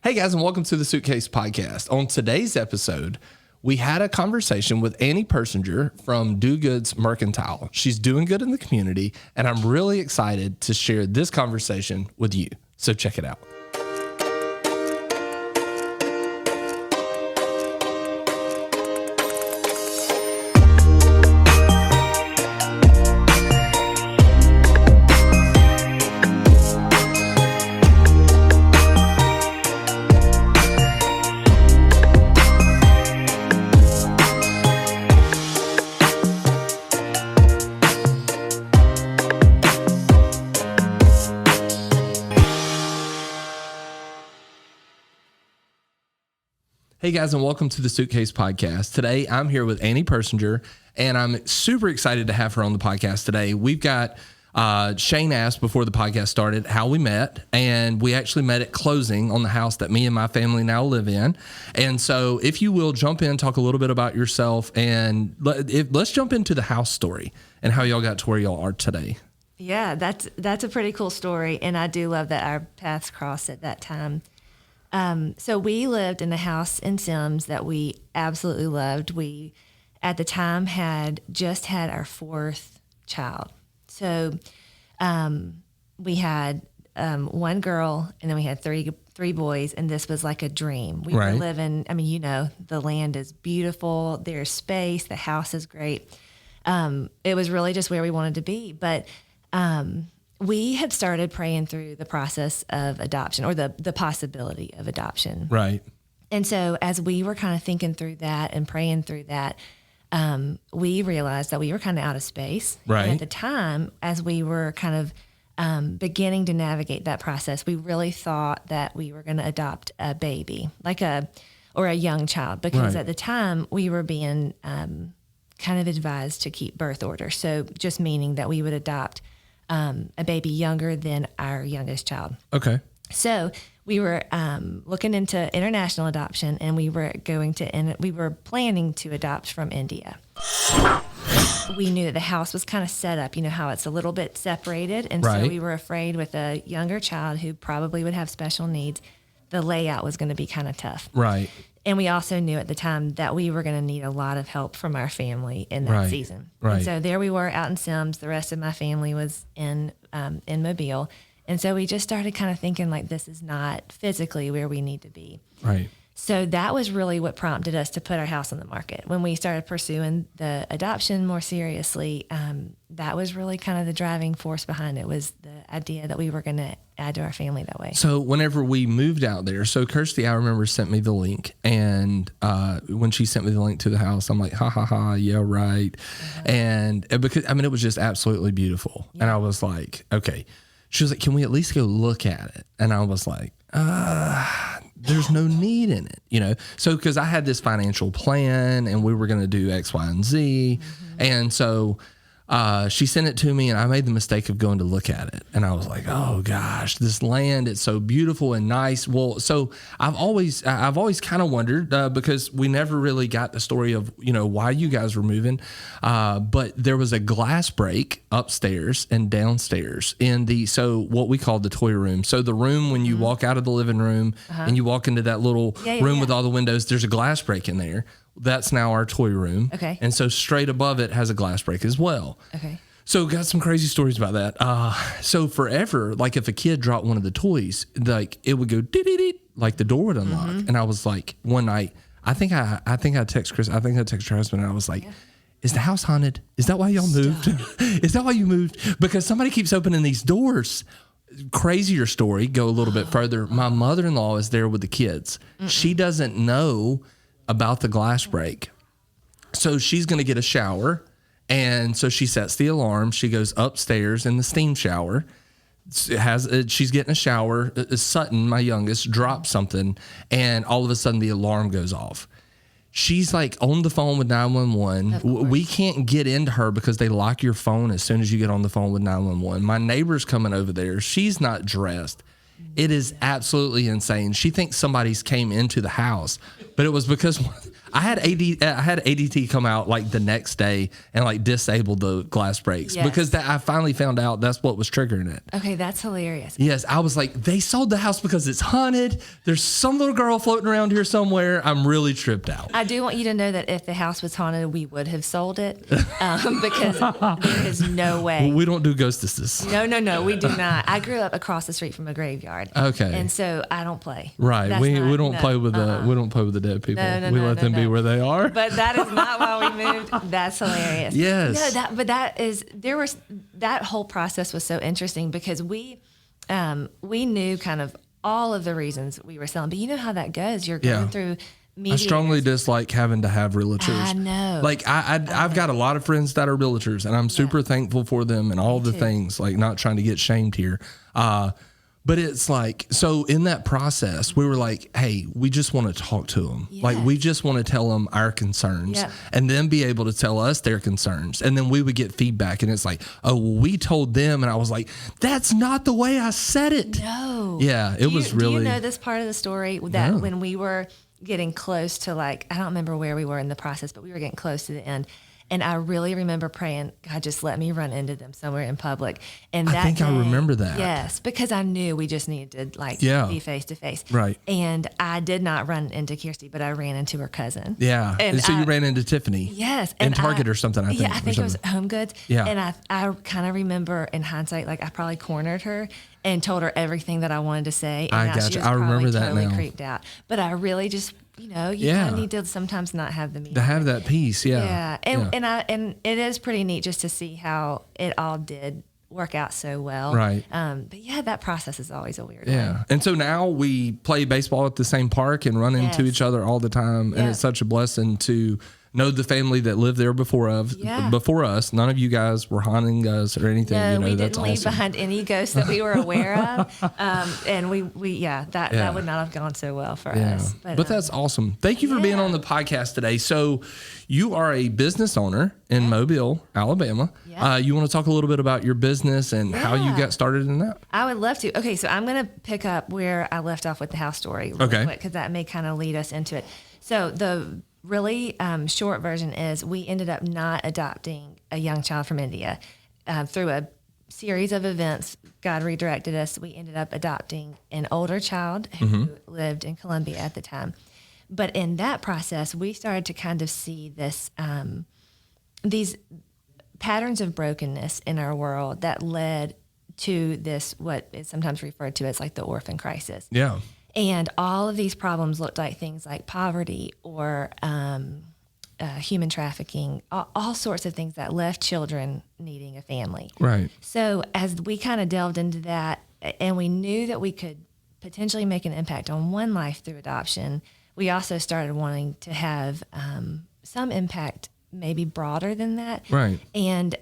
Hey guys, and welcome to the Suitcase podcast. On today's episode, we had a conversation with Annie Persinger from Do Goods Mercantile. She's doing good in the community, and I'm really excited to share this conversation with you. So check it out. Hey guys, and welcome to the Suitcase podcast. Today, I'm here with Annie Persinger, and I'm super excited to have her on the podcast today. We've got, Shane asked before the podcast started how we met, and we actually met at closing on the house that me and my family now live in. And so if you will, jump in, talk a little bit about yourself, and let's jump into the house story and how y'all got to where y'all are today. Yeah, that's a pretty cool story, and I do love that our paths crossed at that time. So we lived in a house in Sims that we absolutely loved. We, at the time, had just had our fourth child. So we had one girl, and then we had three boys, and this was like a dream. We were living, I mean, you know, the land is beautiful. There's space. The house is great. It was really just where we wanted to be. But we had started praying through the process of adoption, or the possibility of adoption. Right. And so as we were kind of thinking through that and praying through that, we realized that we were kind of out of space. Right. And at the time, as we were kind of beginning to navigate that process, we really thought that we were going to adopt a baby, or a young child, because at the time we were being kind of advised to keep birth order. So just meaning that we would adopt a baby younger than our youngest child. Okay. So we were looking into international adoption, and we were planning to adopt from India. We knew that the house was kind of set up, you know, how it's a little bit separated. And so we were afraid with a younger child who probably would have special needs, the layout was going to be kind of tough. Right. And we also knew at the time that we were going to need a lot of help from our family in that season. Right. And so there we were out in Sims. The rest of my family was in Mobile. And so we just started kind of thinking, like, this is not physically where we need to be. Right. So that was really what prompted us to put our house on the market. When we started pursuing the adoption more seriously, that was really kind of the driving force behind it, was the idea that we were going to add to our family that way. So whenever we moved out there, so Kirsty, I remember, sent me the link. And when she sent me the link to the house, I'm like, ha, ha, ha, yeah, right. And because, I mean, it was just absolutely beautiful. Yeah. And I was like, okay. She was like, can we at least go look at it? And I was like, there's no need in it, you know? So, cause I had this financial plan and we were going to do X, Y, and Z. Mm-hmm. And so, she sent it to me, and I made the mistake of going to look at it. And I was like, oh gosh, this land, it's so beautiful and nice. Well, so I've always kind of wondered, because we never really got the story of, you know, why you guys were moving. But there was a glass break upstairs and downstairs in so what we call the toy room. So the room, when you walk out of the living room and you walk into that little room with all the windows, there's a glass break in there. That's now our toy room. Okay. And so straight above it has a glass break as well. Okay. So got some crazy stories about that. So forever, like if a kid dropped one of the toys, like it would go dee-dee-dee, like the door would unlock. Mm-hmm. And I was like, one night, I think I text Chris, I think I text her husband, and I was like, is the house haunted? Is that why y'all moved? Is that why you moved? Because somebody keeps opening these doors. Crazier story, go a little bit further. My mother-in-law is there with the kids. She doesn't know about the glass break. So she's going to get a shower. And so she sets the alarm. She goes upstairs in the steam shower. She's getting a shower. Sutton, my youngest, drops something. And all of a sudden the alarm goes off. She's like on the phone with 911. We can't get into her because they lock your phone as soon as you get on the phone with 911. My neighbor's coming over there. She's not dressed. It is absolutely insane. She thinks somebody's came into the house, but it was because I had ADT come out like the next day and like disable the glass breaks because I finally found out that's what was triggering it. Okay, that's hilarious. Yes, I was like, they sold the house because it's haunted. There's some little girl floating around here somewhere. I'm really tripped out. I do want you to know that if the house was haunted, we would have sold it because there is no way. Well, we don't do ghostesses. No, we do not. I grew up across the street from a graveyard. Okay. And so I don't play. Right. We don't play with the dead people. We let them be where they are. But that is not why we moved. That's hilarious. Yes. No, that whole process was so interesting because we knew kind of all of the reasons we were selling. But you know how that goes. You're going through mediators. I strongly dislike having to have realtors. I know. Like I've got a lot of friends that are realtors, and I'm super thankful for them and all the things. Like not trying to get shamed here. But it's like, so in that process, we were like, hey, we just want to talk to them. Yes. Like, we just want to tell them our concerns and then be able to tell us their concerns. And then we would get feedback. And it's like, oh, well, we told them. And I was like, that's not the way I said it. No. Yeah, it was really. Do you know this part of the story that when we were getting close to I don't remember where we were in the process, but we were getting close to the end. And I really remember praying, God, just let me run into them somewhere in public. And that I think I remember that. Yes, because I knew we just needed to be face to face. Right. And I did not run into Kirsty, but I ran into her cousin. Yeah. And so you ran into Tiffany. Yes. In Target or something, I think. Yeah, I think it was Home Goods. Yeah. And I kind of remember in hindsight, I probably cornered her and told her everything that I wanted to say. And I got you. I remember that totally now. Creeped out. But I really just... you kind of need to sometimes not have the meeting. To have that peace, Yeah, and it is pretty neat just to see how it all did work out so well. Right. But yeah, that process is always a weird one. And so now we play baseball at the same park and run into each other all the time. And it's such a blessing to know the family that lived there before us. None of you guys were haunting us or anything. No, we didn't leave behind any ghosts that we were aware of. And that would not have gone so well for us. But that's awesome. Thank you for being on the podcast today. So you are a business owner in Mobile, Alabama. Yeah. You want to talk a little bit about your business and how you got started in that? I would love to. Okay, so I'm going to pick up where I left off with the house story real quick because that may kind of lead us into it. So the really short version is we ended up not adopting a young child from India. Through a series of events, God redirected us. We ended up adopting an older child who lived in Colombia at the time. But in that process, we started to kind of see this these patterns of brokenness in our world that led to this, what is sometimes referred to as like the orphan crisis. Yeah. And all of these problems looked like things like poverty or human trafficking, all sorts of things that left children needing a family. Right. So as we kind of delved into that and we knew that we could potentially make an impact on one life through adoption, we also started wanting to have some impact maybe broader than that. Right. And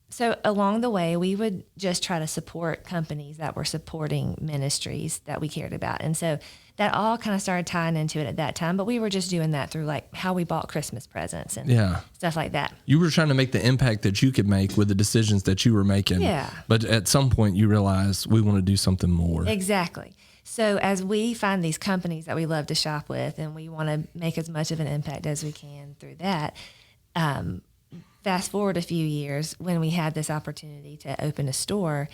so along the way, we would just try to support companies that were supporting ministries that we cared about. And so that all kind of started tying into it at that time. But we were just doing that through how we bought Christmas presents and stuff like that. You were trying to make the impact that you could make with the decisions that you were making. Yeah. But at some point you realized we want to do something more. Exactly. So as we find these companies that we love to shop with and we want to make as much of an impact as we can through that, fast forward a few years when we had this opportunity to open a store,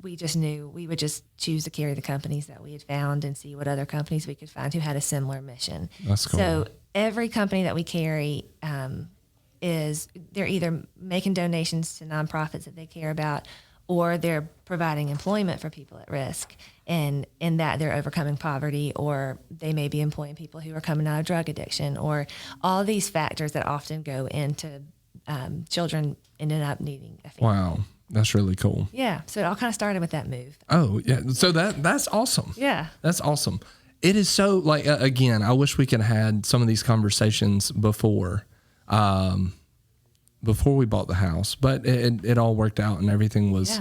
we just knew we would just choose to carry the companies that we had found and see what other companies we could find who had a similar mission. That's cool. So every company that we carry they're either making donations to nonprofits that they care about or they're providing employment for people at risk. And in that they're overcoming poverty or they may be employing people who are coming out of drug addiction or all these factors that often go into children ended up needing a family. Wow, that's really cool. Yeah, so it all kind of started with that move. Oh, yeah. So that's awesome. Yeah. That's awesome. It is so, again, I wish we could have had some of these conversations before we bought the house, but it all worked out and everything was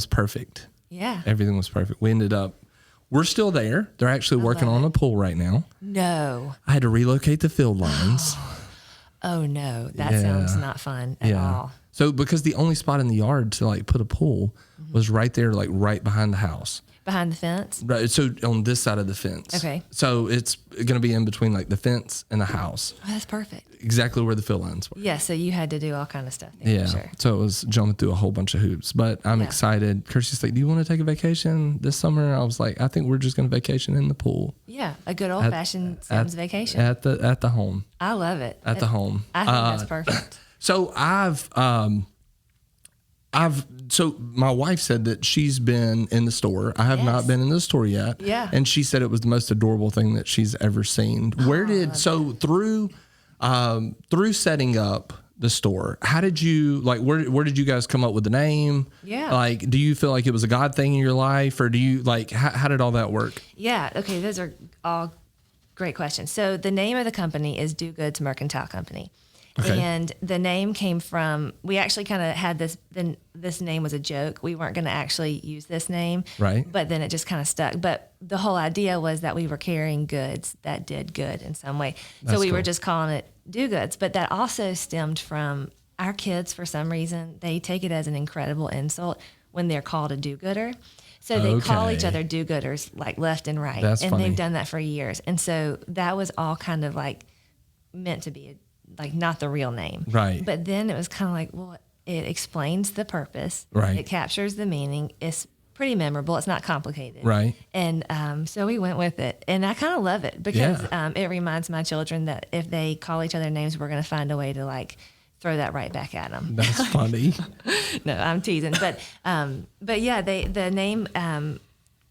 perfect. Yeah. Everything was perfect. We're still there. They're actually working on a pool right now. No. I had to relocate the field lines. Oh no, that sounds not fun at all. So because the only spot in the yard to put a pool was right there, like right behind the house. Behind the fence? Right. So on this side of the fence. Okay. So it's going to be in between like the fence and the house. Oh, that's perfect. Exactly where the fill lines were. Yeah. So you had to do all kind of stuff there, Yeah. for sure. So it was jumping through a whole bunch of hoops, but I'm excited. Kirsty's like, do you want to take a vacation this summer? I was like, I think we're just going to vacation in the pool. Yeah. A good old fashioned Sims vacation. At the home. I love it. At the home. I think that's perfect. So so my wife said that she's been in the store. I have not been in the store yet. Yeah. And she said it was the most adorable thing that she's ever seen. Through setting up the store, how did you where did you guys come up with the name? Yeah. Like, do you feel like it was a God thing in your life, or do you how did all that work? Yeah. Okay. Those are all great questions. So the name of the company is Do Goods Mercantile Company. Okay. And the name came from, we actually kind of had this name was a joke. We weren't going to actually use this name. Right. But then it just kind of stuck. But the whole idea was that we were carrying goods that did good in some way. So we were just calling it Do Goods. But that also stemmed from our kids, for some reason. They take it as an incredible insult when they're called a do-gooder. So they call each other do-gooders like left and right. That's funny. They've done that for years. And so that was all kind of like meant to be like not the real name. Right. But then it was kind of like, well, it explains the purpose. Right. It captures the meaning. It's pretty memorable. It's not complicated. Right. And so we went with it. And I kind of love it because it reminds my children that if they call each other names, we're going to find a way to like throw that right back at them. That's funny. No, I'm teasing. But yeah, the name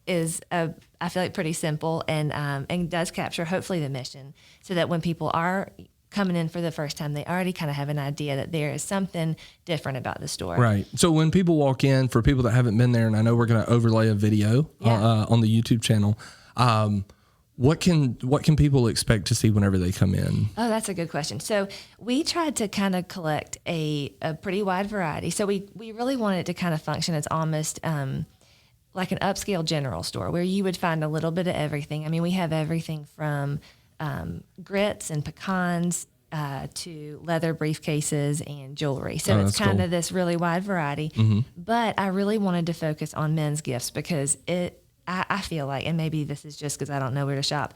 is I feel like pretty simple and does capture hopefully the mission so that when people are coming in for the first time, they already kind of have an idea that there is something different about the store. Right. So when people walk in, for people that haven't been there, and I know we're going to overlay a video on the YouTube channel, what can people expect to see whenever they come in? Oh, that's a good question. So we tried to kind of collect a pretty wide variety. So we really wanted it to kind of function as almost like an upscale general store where you would find a little bit of everything. I mean, we have everything from grits and pecans to leather briefcases and jewelry. So it's kind of this really wide variety. Mm-hmm. But I really wanted to focus on men's gifts because I feel like, and maybe this is just because I don't know where to shop,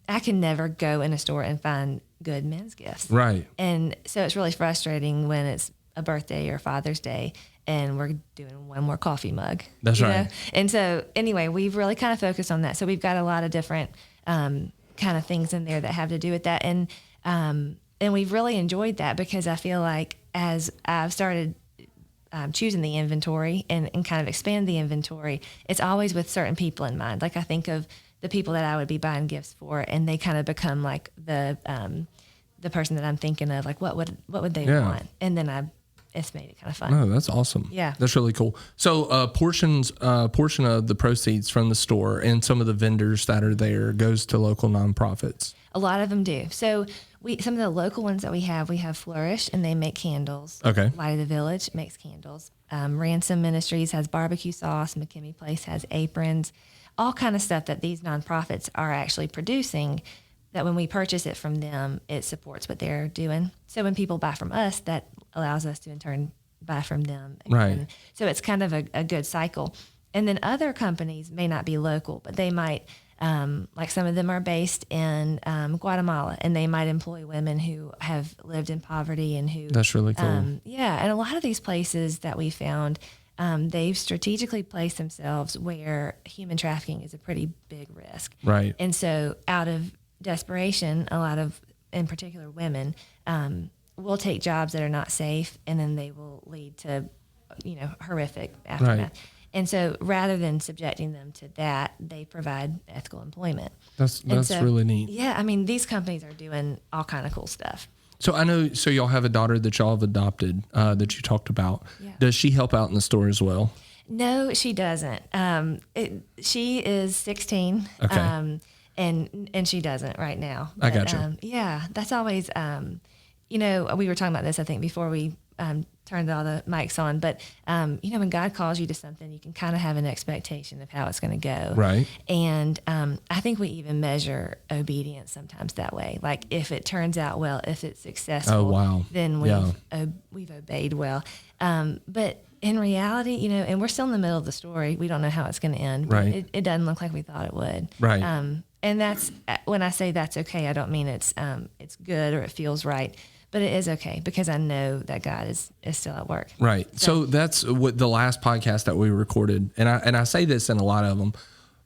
I can never go in a store and find good men's gifts. Right. And so it's really frustrating when it's a birthday or Father's Day and we're doing one more coffee mug. That's right. And so anyway, we've really kind of focused on that. So we've got a lot of different kind of things in there that have to do with that. And we've really enjoyed that because I feel like as I've started choosing the inventory and kind of expand the inventory, it's always with certain people in mind. Like I think of the people that I would be buying gifts for, and they kind of become like the person that I'm thinking of, like what would they want? And then it's made it kind of fun. Oh, that's awesome. Yeah. That's really cool. So portion of the proceeds from the store and some of the vendors that are there goes to local nonprofits. A lot of them do. So some of the local ones that we have Flourish, and they make candles. Okay. Light of the Village makes candles. Ransom Ministries has barbecue sauce. McKinney Place has aprons. All kind of stuff that these nonprofits are actually producing that when we purchase it from them, it supports what they're doing. So when people buy from us, that allows us to in turn buy from them. Right. So it's kind of a good cycle. And then other companies may not be local, but they might, like some of them are based in Guatemala, and they might employ women who have lived in poverty and who. That's really cool. And a lot of these places that we found, they've strategically placed themselves where human trafficking is a pretty big risk. Right. And so out of desperation, a lot of, in particular women, will take jobs that are not safe, and then they will lead to, horrific aftermath. Right. And so rather than subjecting them to that, they provide ethical employment. That's really neat. Yeah, I mean, these companies are doing all kind of cool stuff. So I know, so y'all have a daughter that y'all have adopted that you talked about. Yeah. Does she help out in the store as well? No, she doesn't. She is 16. Okay. And she doesn't right now. But, I got you. Yeah, that's always, we were talking about this, I think, before we turned all the mics on. But, when God calls you to something, you can kind of have an expectation of how it's going to go. Right. And I think we even measure obedience sometimes that way. Like if it turns out well, if it's successful, then we've obeyed well. But in reality, you know, and we're still in the middle of the story. We don't know how it's going to end. Right. It doesn't look like we thought it would. Right. And that's when I say that's okay. I don't mean it's good or it feels right, but it is okay because I know that God is still at work. Right. So that's what the last podcast that we recorded, and I say this in a lot of them,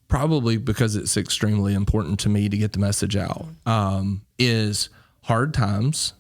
probably because it's extremely important to me to get the message out. Is hard times.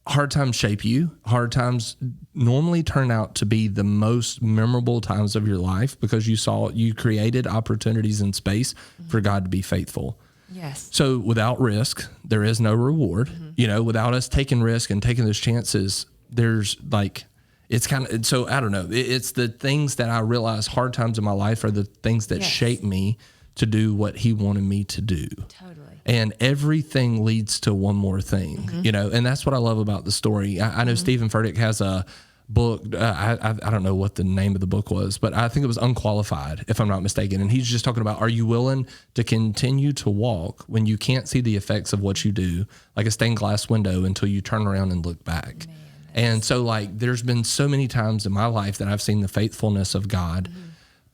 Hard times shape you. Hard times normally turn out to be the most memorable times of your life because you created opportunities in space for God to be faithful. Yes. So without risk, there is no reward. You know, without us taking risk and taking those chances, there's like, it's kind of, so I don't know. It's the things that I realize hard times in my life are the things that shape me to do what he wanted me to do. Totally. And everything leads to one more thing, you know, and that's what I love about the story. I know Stephen Furtick has a book. I don't know what the name of the book was, but I think it was Unqualified, if I'm not mistaken. And he's just talking about, are you willing to continue to walk when you can't see the effects of what you do, like a stained glass window, until you turn around and look back? Man, and so like, there's been so many times in my life that I've seen the faithfulness of God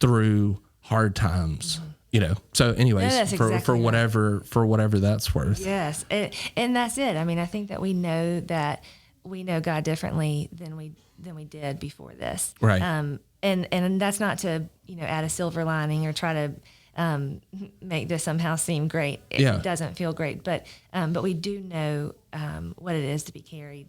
through hard times. You know, so anyways, for whatever that's worth. Yes. And that's it. I mean, I think that we know God differently than we did before this. Right. And that's not to, you know, add a silver lining or try to make this somehow seem great. It doesn't feel great, but we do know what it is to be carried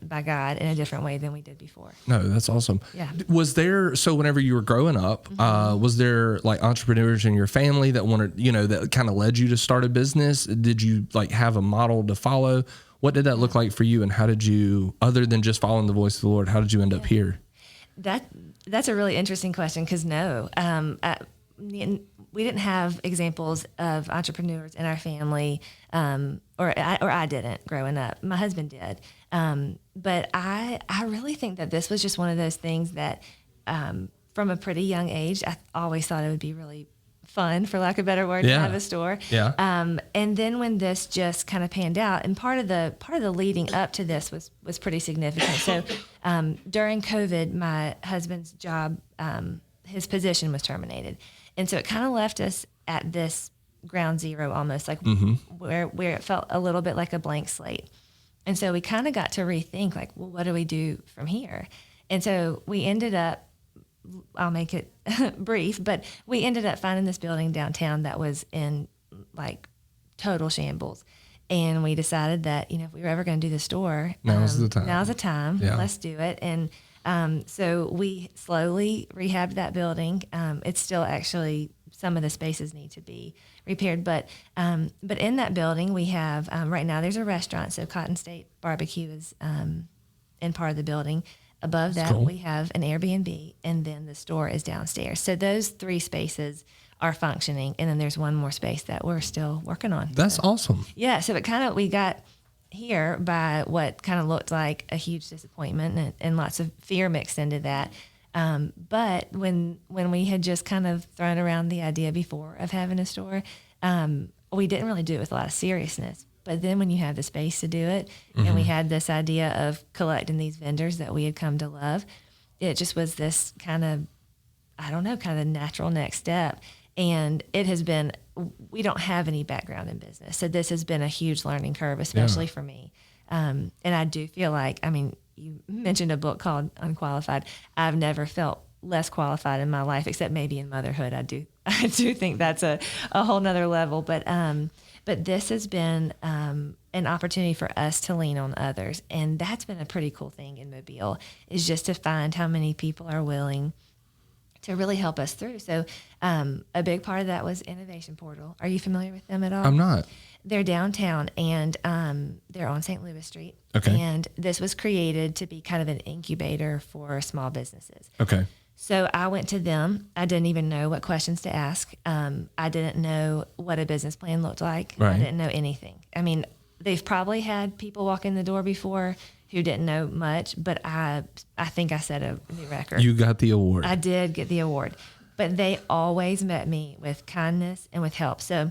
by God in a different way than we did before. No, that's awesome. Yeah. Was there, so whenever you were growing up, was there like entrepreneurs in your family that wanted, you know, that kind of led you to start a business? Did you like have a model to follow? What did that look like for you? And how did you, other than just following the voice of the Lord, how did you end up here? That's a really interesting question. Cause we didn't have examples of entrepreneurs in our family, or I didn't growing up. My husband did. But I really think that this was just one of those things that, from a pretty young age, I always thought it would be really fun, for lack of a better word, to have a store. Yeah. And then when this just kind of panned out, and part of the leading up to this was pretty significant. So, during COVID, my husband's job, his position was terminated. And so it kind of left us at this ground zero, almost like where it felt a little bit like a blank slate. And so we kind of got to rethink, like, well, what do we do from here? And so we ended up, I'll make it brief, but we ended up finding this building downtown that was in like total shambles. And we decided that, you know, if we were ever going to do the store, now's the time. Now's the time. Yeah. Let's do it. And so we slowly rehabbed that building. It's still actually, some of the spaces need to be repaired, but in that building we have, right now there's a restaurant. So Cotton State Barbecue is in part of the building. Above that, cool. We have an Airbnb, and then the store is downstairs. So those three spaces are functioning, and then there's one more space that we're still working on. That's awesome. Yeah, so we got here by what kind of looked like a huge disappointment and lots of fear mixed into that. But when we had just kind of thrown around the idea before of having a store, we didn't really do it with a lot of seriousness. But then when you have the space to do it, and we had this idea of collecting these vendors that we had come to love, it just was this kind of, I don't know, kind of the natural next step. And it has been, we don't have any background in business. So this has been a huge learning curve, especially for me. And I do feel like, I mean, you mentioned a book called Unqualified. I've never felt less qualified in my life, except maybe in motherhood. I do think that's a whole nother level. But this has been an opportunity for us to lean on others. And that's been a pretty cool thing in Mobile, is just to find how many people are willing to really help us through. So a big part of that was Innovation Portal. Are you familiar with them at all? I'm not. They're downtown, and they're on St. Louis Street. Okay. And this was created to be kind of an incubator for small businesses. Okay. So I went to them. I didn't even know what questions to ask. I didn't know what a business plan looked like. Right. I didn't know anything. I mean, they've probably had people walk in the door before who didn't know much, but I think I set a new record. You got the award. I did get the award. But they always met me with kindness and with help. So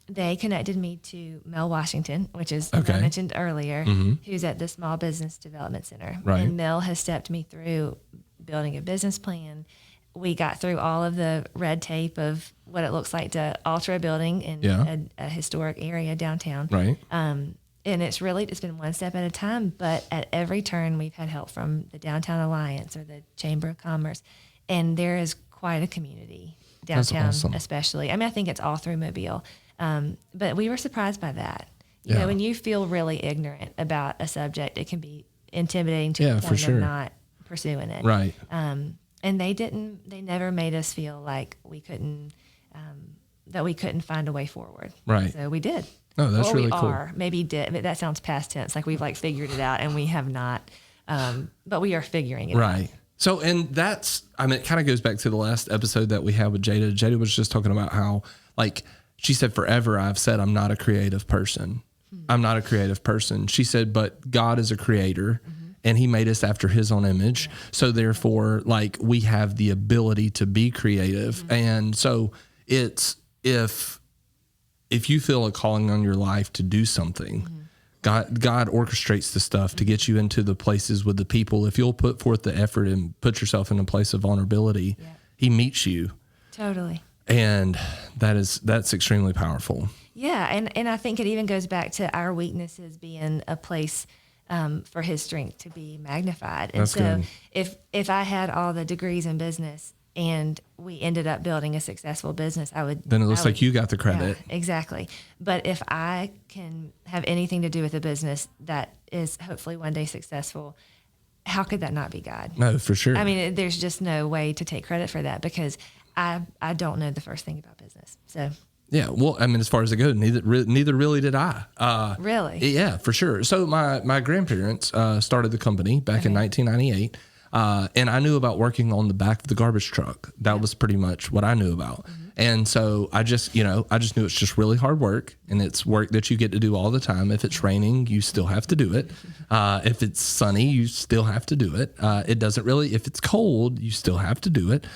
they connected me to Mel Washington, which is who I mentioned earlier, who's at the Small Business Development Center. Right. And Mel has stepped me through building a business plan. We got through all of the red tape of what it looks like to alter a building in a historic area downtown. Right. And it's been one step at a time, but at every turn we've had help from the Downtown Alliance or the Chamber of Commerce. And there is quite a community downtown, That's awesome. Especially. I mean, I think it's all through Mobile. But we were surprised by that. You Yeah. know, when you feel really ignorant about a subject, it can be intimidating to the for point sure. of not pursuing it. Right. And they never made us feel like that we couldn't find a way forward. Right. So we did. Oh, that's or really we cool. are. Maybe did. But that sounds past tense. Like we've figured it out, and we have not. But we are figuring it out. Right. So, and it kind of goes back to the last episode that we had with Jada. Jada was just talking about how, she said, forever I've said I'm not a creative person. I'm not a creative person. She said, but God is a creator. And he made us after his own image. Yeah. So therefore, we have the ability to be creative. And so it's, if you feel a calling on your life to do something, God orchestrates the stuff to get you into the places with the people. If you'll put forth the effort and put yourself in a place of vulnerability, he meets you. Totally. And that's extremely powerful. Yeah. And I think it even goes back to our weaknesses being a place for his strength to be magnified. And That's so good. if I had all the degrees in business and we ended up building a successful business, then it looks like you got the credit. Yeah, exactly. But if I can have anything to do with a business that is hopefully one day successful, how could that not be God? No, for sure. I mean, there's just no way to take credit for that because I don't know the first thing about business. So yeah, well, I mean, as far as it goes, neither really did I. Really? Yeah, for sure. So my grandparents started the company back in 1998, and I knew about working on the back of the garbage truck. That was pretty much what I knew about. And so I just knew it's just really hard work, and it's work that you get to do all the time. If it's raining, you still have to do it. If it's sunny, you still have to do it. It doesn't really, if it's cold, you still have to do it.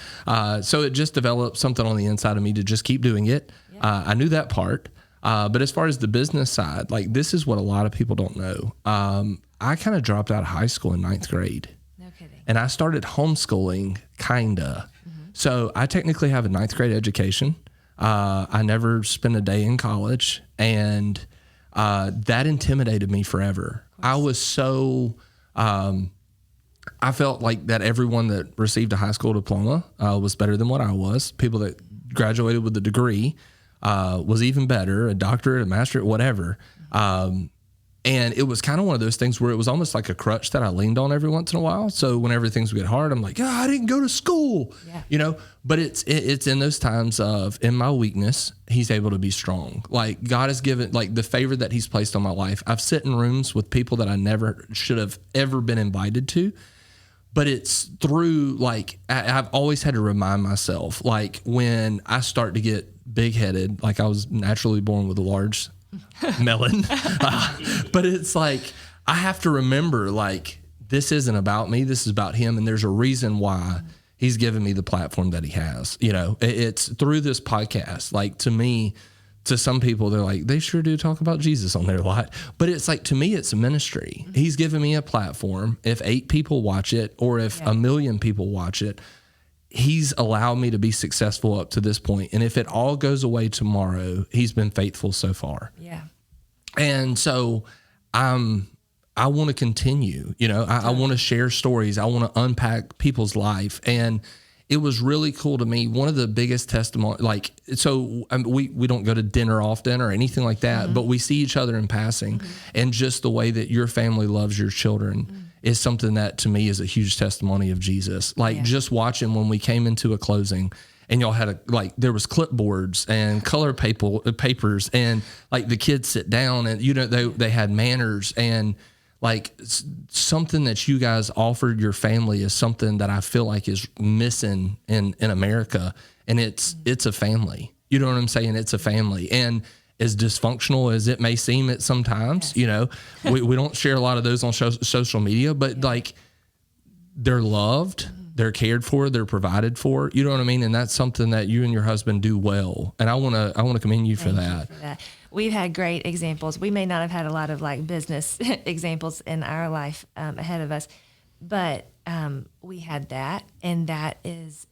So it just developed something on the inside of me to just keep doing it. I knew that part. But as far as the business side, this is what a lot of people don't know. I kind of dropped out of high school in 9th grade. No kidding. And I started homeschooling, kinda. So I technically have a 9th grade education. I never spent a day in college. And that intimidated me forever. I was so... I felt like that everyone that received a high school diploma was better than what I was. People that graduated with a degree was even better, a doctorate, a masterate, whatever. And it was kind of one of those things where it was almost like a crutch that I leaned on every once in a while. So whenever things would get hard, I'm like, I didn't go to school, but it's in those times of, in my weakness, he's able to be strong. God has given, the favor that he's placed on my life. I've sat in rooms with people that I never should have ever been invited to. But it's through, I've always had to remind myself, when I start to get big-headed, I was naturally born with a large melon. But it's I have to remember, this isn't about me. This is about him. And there's a reason why he's given me the platform that he has. It's through this podcast. To me, to some people, they're like, they sure do talk about Jesus on there a lot. But it's to me, it's a ministry. He's given me a platform. If 8 people watch it, or if 1 million people watch it, he's allowed me to be successful up to this point. And if it all goes away tomorrow, he's been faithful so far. Yeah. And so I want to continue, I want to share stories. I want to unpack people's life. And it was really cool to me. One of the biggest testimony, we don't go to dinner often or anything like that, but we see each other in passing. And just the way that your family loves your children is something that to me is a huge testimony of Jesus. Just watching when we came into a closing and y'all had there was clipboards and color papers and the kids sit down and, they had manners and something that you guys offered your family is something that I feel like is missing in America. And it's a family, you know what I'm saying? It's a family. And as dysfunctional as it may seem at sometimes, we don't share a lot of those on social media, but they're loved, they're cared for, they're provided for, you know what I mean? And that's something that you and your husband do well. And I want to commend you for that. We've had great examples. We may not have had a lot of business examples in our life ahead of us, but we had that, and that is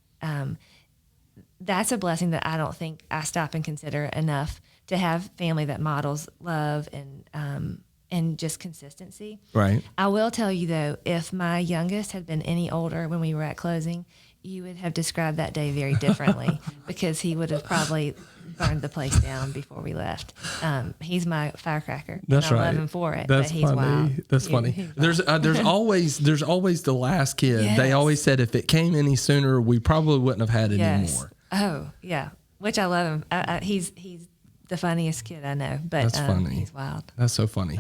that's a blessing that I don't think I stop and consider enough, to have family that models love and just consistency. Right. I will tell you though, if my youngest had been any older when we were at closing, you would have described that day very differently, because he would have probably burned the place down before we left. He's my firecracker. That's and I right. love him for it. That's but he's funny. wild. That's funny. There's always the last kid. Yes. They always said if it came any sooner, we probably wouldn't have had it anymore. Oh yeah, which I love him. He's the funniest kid I know. But That's funny. He's wild. That's so funny.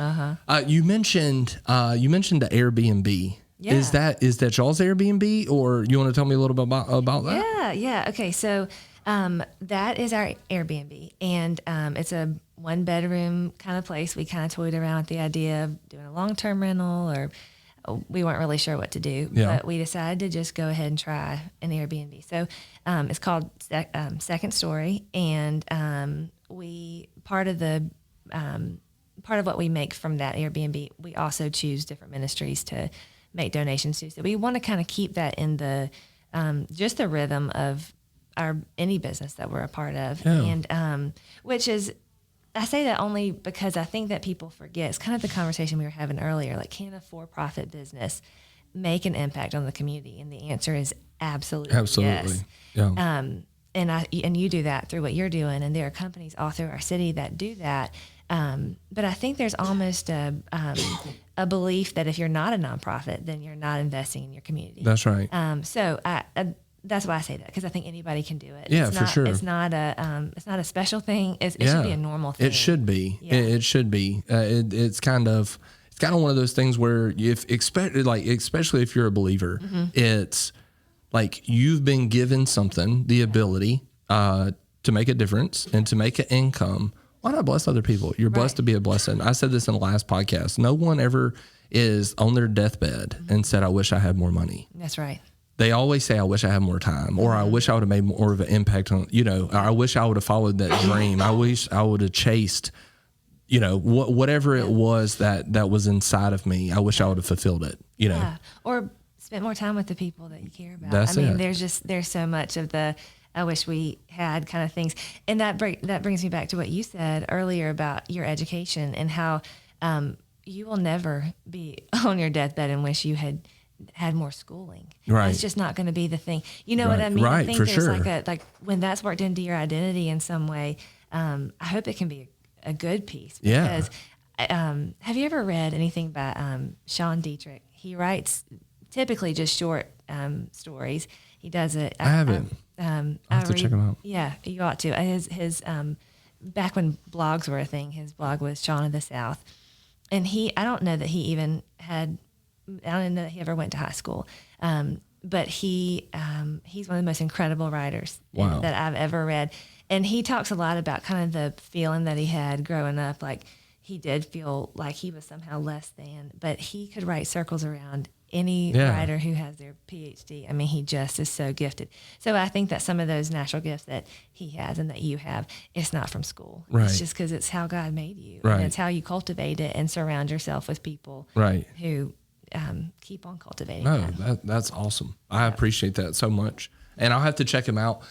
You mentioned the Airbnb. Yeah. Is that y'all's Airbnb, or you want to tell me a little bit about that? Yeah. Okay, so that is our Airbnb, and it's a 1-bedroom kind of place. We kind of toyed around with the idea of doing a long-term rental, or we weren't really sure what to do, but we decided to just go ahead and try an Airbnb. So it's called Second Story, and part of what we make from that Airbnb, we also choose different ministries to make donations to. So we want to kind of keep that in the just the rhythm of any business that we're a part of, and which is, I say that only because I think that people forget. It's kind of the conversation we were having earlier. Like, can a for-profit business make an impact on the community? And the answer is absolutely yes. Yeah. And you do that through what you're doing, and there are companies all through our city that do that. But I think there's almost a belief that if you're not a nonprofit, then you're not investing in your community. That's right. So that's why I say that, because I think anybody can do it. Yeah, it's for not, sure. It's not a special thing. It should be a normal thing. It should be. Yeah. It should be. It's kind of one of those things where especially if you're a believer, it's like you've been given something, the ability to make a difference and to make an income. Why not bless other people? You're blessed to be a blessing. I said this in the last podcast. No one ever is on their deathbed and said, I wish I had more money. That's right. They always say, I wish I had more time, or I wish I would have made more of an impact on, I wish I would have followed that dream. I wish I would have chased, whatever it was that was inside of me. I wish I would have fulfilled it, Yeah. Or spent more time with the people that you care about. That's it. There's so much of the, I wish we had kind of things. And that brings me back to what you said earlier about your education and how you will never be on your deathbed and wish you had more schooling. Right. It's just not going to be the thing. You know what I mean? Right, I think for there's sure. like when that's worked into your identity in some way, I hope it can be a good piece. Because have you ever read anything by Sean Dietrich? He writes typically just short stories. He does it. I haven't. I'll have to check him out. Yeah, you ought to. His back when blogs were a thing, his blog was Sean of the South. And I don't know that he even had, I don't know that he ever went to high school. But he's one of the most incredible writers that I've ever read. And he talks a lot about kind of the feeling that he had growing up. Like, he did feel like he was somehow less than, but he could write circles around any writer who has their PhD. I mean, he just is so gifted. So I think that some of those natural gifts that he has and that you have, it's not from school. Right. It's just because it's how God made you. Right. And it's how you cultivate it and surround yourself with people who keep on cultivating that. That's awesome. I appreciate that so much. And I'll have to check him out.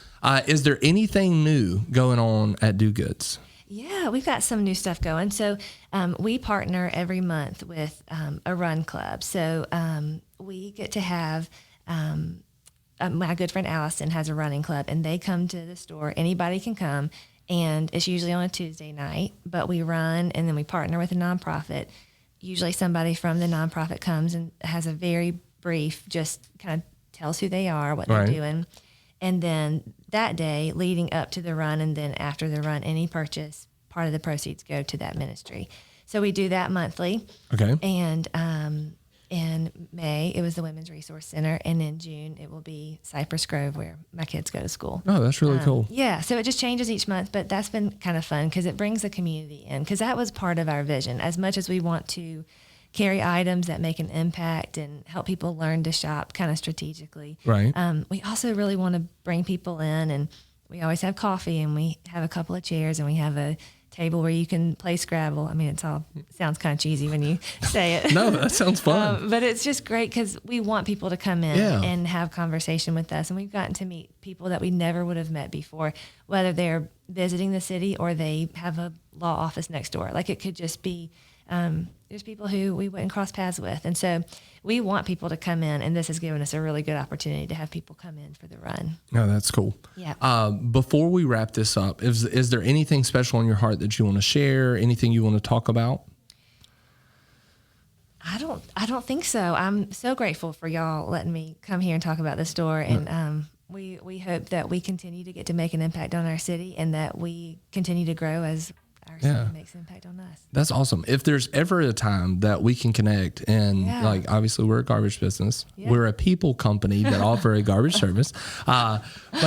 Is there anything new going on at Do Goods? Yeah, we've got some new stuff going. So we partner every month with a run club. So we get to have my good friend Allison has a running club, and they come to the store. Anybody can come, and it's usually on a Tuesday night. But we run, and then we partner with a nonprofit. Usually somebody from the nonprofit comes and has a very brief, just kind of tells who they are, what they're doing. And then that day leading up to the run and then after the run, any purchase, part of the proceeds go to that ministry. So we do that monthly. Okay. And in May, it was the Women's Resource Center. And in June, it will be Cypress Grove, where my kids go to school. Oh, that's really cool. Yeah. So it just changes each month, but that's been kind of fun because it brings the community in, because that was part of our vision. As much as we want to carry items that make an impact and help people learn to shop kind of strategically. Right. We also really want to bring people in, and we always have coffee, and we have a couple of chairs, and we have a table where you can play Scrabble. I mean, sounds kind of cheesy when you say it. No, that sounds fun. But it's just great because we want people to come in Yeah. and have conversation with us. And we've gotten to meet people that we never would have met before, whether they're visiting the city or they have a law office next door. Like it could just be, there's people who we wouldn't cross paths with. And so we want people to come in, and this has given us a really good opportunity to have people come in for the run. No, that's cool. Yeah. Before we wrap this up, is there anything special on your heart that you want to share? Anything you want to talk about? I don't think so. I'm so grateful for y'all letting me come here and talk about the store. And we hope that we continue to get to make an impact on our city and that we continue to grow as our city makes an impact on us. That's awesome. If there's ever a time that we can connect and like, obviously we're a garbage business, we're a people company that offer a garbage service. But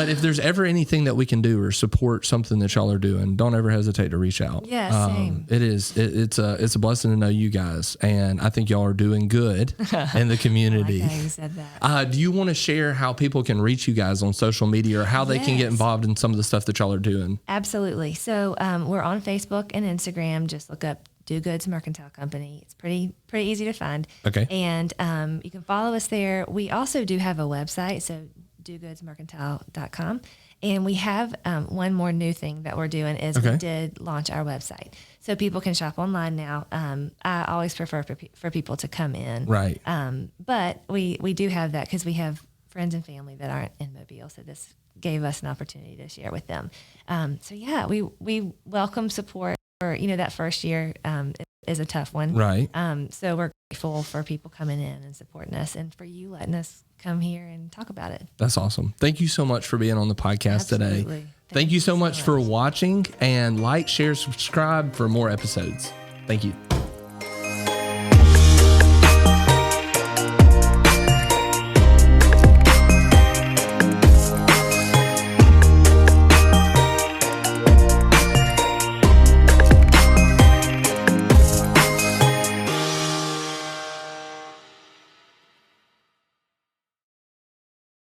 if there's ever anything that we can do or support something that y'all are doing, don't ever hesitate to reach out. Yeah, same. It's a blessing to know you guys. And I think y'all are doing good in the community. I like how you said that. Do you want to share how people can reach you guys on social media or how they can get involved in some of the stuff that y'all are doing? Absolutely. So we're on Facebook and Instagram. Just look up Do Goods Mercantile Company. It's pretty easy to find. Okay. And you can follow us there. We also do have a website, so dogoodsmercantile.com. And we have one more new thing that we're doing is we did launch our website. So people can shop online now. I always prefer for people to come in. Right. But we do have that because we have friends and family that aren't in Mobile. So this gave us an opportunity to share with them. We welcome support. Or, that first year is a tough one. Right. So we're grateful for people coming in and supporting us and for you letting us come here and talk about it. That's awesome. Thank you so much for being on the podcast Absolutely. today. Thank you so much for watching, and like, share, subscribe for more episodes. Thank you.